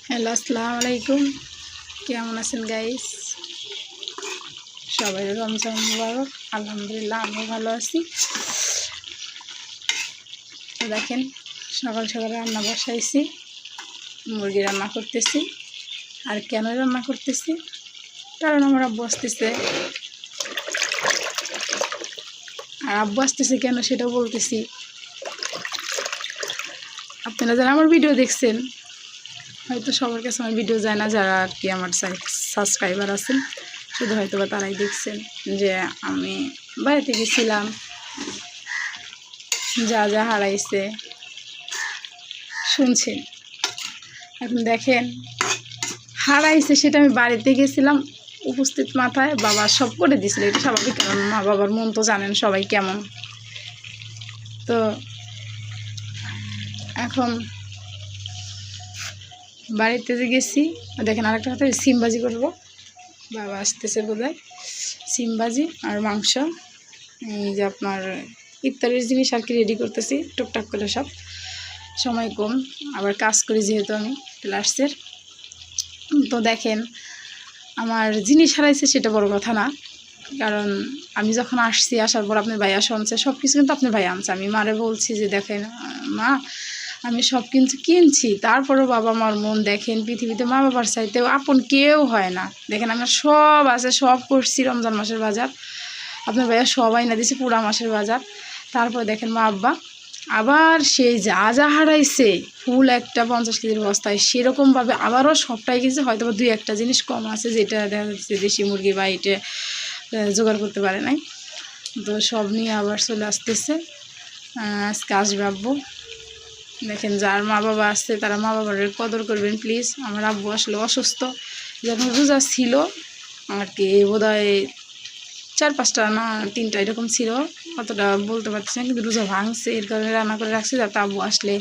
Hello, আসসালামু আলাইকুম। কেমন আছেন গাইস? সবাই রমজান মুবারক। আলহামদুলিল্লাহ আমিও ভালো আছি। তো দেখেন, সকাল সকাল রান্না বসাইছি, মুরগি রান্না করতেছি। আর কেন রান্না করতেছি? কারণ আমার আব্বু আসতেছে। আর আব্বু আসতেছে কেন সেটাও বলতেছি। আপনারা যারা আমার ভিডিও দেখছেন, হয়তো সবার কাছে আমার ভিডিও যায় না, যারা আর কি আমার সাবস্ক্রাইবার আছেন, শুধু হয়তো বা তারাই দেখছেন যে আমি বাড়িতে গেছিলাম, যা যা হারাইছে শুনছেন। এখন দেখেন, হারাইছে সেটা আমি বাড়িতে গেছিলাম, উপস্থিত মাথায় বাবা সব করে দিয়েছিল। এটা স্বাভাবিক, কারণ মা বাবার মন তো জানেন সবাই কেমন। তো এখন বাড়িতে যে গেছি, দেখেন আরেকটা কথা, সিমবাজি করবো। বাবা আসতেছে বোধহয়। সিমবাজি আর মাংস, এই যে আপনার ইফতারের জিনিস আর কি রেডি করতেছি টুকটাক করে। সব সময় কম, আবার কাজ করি যেহেতু আমি ক্লাসের। তো দেখেন, আমার জিনিস হারাইছে সেটা বড় কথা না, কারণ আমি যখন আসছি, আসার পর আপনার ভাইয়া শুনছে সব কিছু, কিন্তু আপনার ভাইয়া আনছে। আমি মারে বলছি যে দেখেন মা, আমি সব কিছু কিনছি, তারপরেও বাবা মার মন দেখেন, পৃথিবীতে মা বাবার চাইতেও আপন কেউ হয় না। দেখেন আমার সব আছে, সব করছি, রমজান মাসের বাজার আপনার ভাইয়া সবাই না দিয়েছে, পুরা মাসের বাজার। তারপর দেখেন মা আব্বা আবার সেই যা যা হারাইছে, ফুল একটা 50 কেজির বস্তায়, সেরকমভাবে আবারও সবটাই গেছে। হয়তো বা 2-1টা জিনিস কম আছে, যেটা দেখা যাচ্ছে দেশি মুরগি বা এটা জোগাড় করতে পারে নাই। তো সব নিয়ে আবার চলে আসতেছে। আজকে আসবে আব্বু। দেখেন, যার মা বাবা আসছে তারা মা বাবার কদর করবেন প্লিজ। আমার আব্বু আসলে অসুস্থ, যখন রোজা ছিল আর কি, বোধহয় 4-5টা না 3টা এরকম ছিল, অতটা বলতে পারছি না, কিন্তু রোজা ভাঙছে, এর কারণে রান্না করে রাখছি যাতে আব্বু আসলে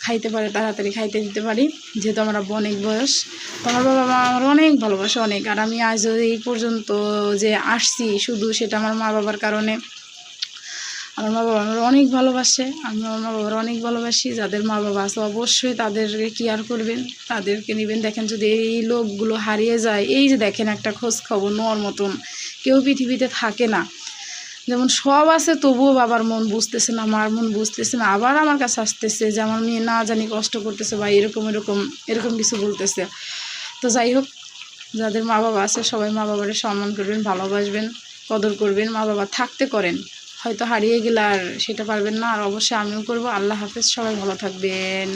খাইতে পারে, তাড়াতাড়ি খাইতে দিতে পারি। যেহেতু আমার আব্বু অনেক বয়স, তো আমার বাবা মা আমার অনেক ভালোবাসে, অনেক। আর আমি আজ এই পর্যন্ত যে আসছি, শুধু সেটা আমার মা বাবার কারণে। আমার মা বাবা আমার অনেক ভালোবাসে, আমি আমার মা বাবার অনেক ভালোবাসি। যাদের মা বাবা আছে অবশ্যই তাদেরকে কেয়ার করবেন, তাদেরকে নেবেন। দেখেন, যদি এই লোকগুলো হারিয়ে যায়, এই যে দেখেন একটা খোঁজ খবর নেওয়ার মতন কেউ পৃথিবীতে থাকে না। যেমন সব আছে, তবুও বাবার মন বুঝতেছে না, মার মন বুঝতেছে না, আবার আমার কাছে আসতেছে যে আমার মেয়ে না জানি কষ্ট করতেছে বা এরকম কিছু বলতেছে। তো যাই হোক, যাদের মা বাবা আছে সবাই মা বাবার সম্মান করবেন, ভালোবাসবেন, কদর করবেন। মা বাবা থাকতে করেন, হয়তো হারিয়ে গেলে আর সেটা পারবেন না, আর অবশ্যই আমিও করবো। আল্লাহ হাফেজ, সবাই ভালো থাকবেন।